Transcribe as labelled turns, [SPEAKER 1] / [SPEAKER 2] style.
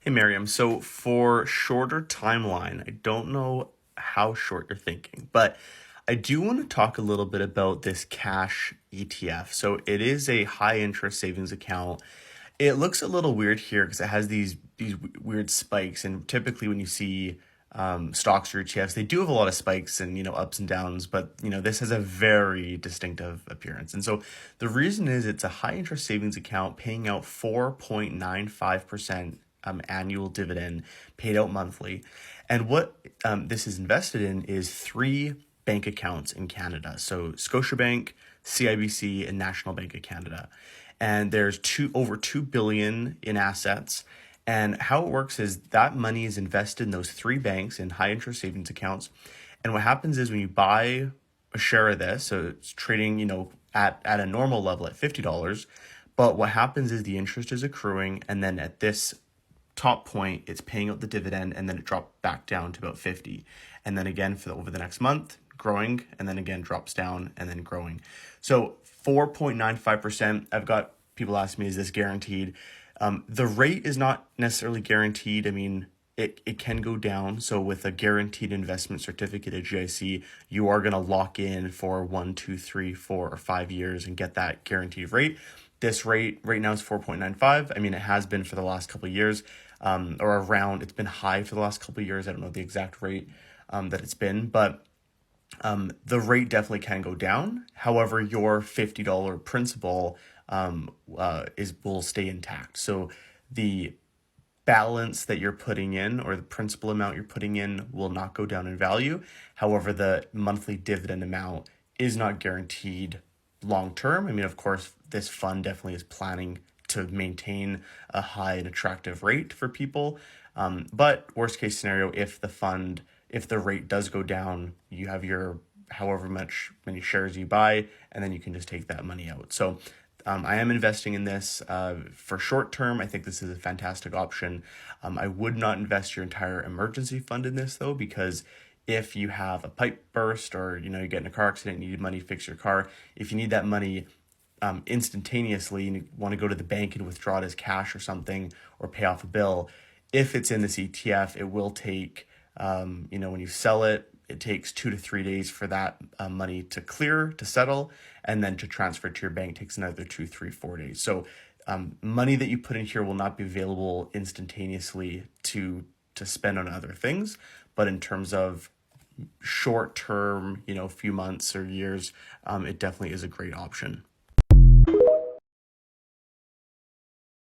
[SPEAKER 1] Hey, Miriam. So for shorter timeline, I don't know how short you're thinking, but I do want to talk a little bit about this cash ETF. So it is a high interest savings account. It looks a little weird here because it has these weird spikes, and typically when you see stocks or ETFs, they do have a lot of spikes and ups and downs, but this has a very distinctive appearance. And so the reason is it's a high interest savings account paying out 4.95% annual dividend paid out monthly. And what this is invested in is three bank accounts in Canada. So Scotiabank, CIBC, and National Bank of Canada. And there's over 2 billion in assets. And how it works is that money is invested in those three banks in high interest savings accounts. And what happens is when you buy a share of this, so it's trading, at a normal level at $50. But what happens is the interest is accruing, and then at this top point, it's paying out the dividend, and then it dropped back down to about 50. And then again over the next month, growing, and then again drops down and then growing. So 4.95%, I've got people ask me, is this guaranteed? The rate is not necessarily guaranteed. I mean, it can go down. So with a guaranteed investment certificate at GIC, you are going to lock in for 1, 2, 3, 4, or 5 years and get that guaranteed rate. This rate right now is 4.95. I mean, it has been for the last couple of years, or around, it's been high for the last couple of years. I don't know the exact rate that it's been, but the rate definitely can go down. However, your $50 principal will stay intact. So the balance that you're putting in, or the principal amount you're putting in, will not go down in value. However, the monthly dividend amount is not guaranteed long term. I mean, of course, this fund definitely is planning to maintain a high and attractive rate for people. But worst case scenario, if the rate does go down, you have your however many shares you buy, and then you can just take that money out. So I am investing in this for short term. I think this is a fantastic option. I would not invest your entire emergency fund in this though, because if you have a pipe burst, or you get in a car accident and you need money to fix your car, if you need that money instantaneously and you want to go to the bank and withdraw it as cash or something, or pay off a bill, if it's in this ETF, it will take, when you sell it, it takes 2 to 3 days for that money to clear, to settle, and then to transfer to your bank takes another 2, 3, 4 days. So money that you put in here will not be available instantaneously to spend on other things. But in terms of short term, few months or years, it definitely is a great option.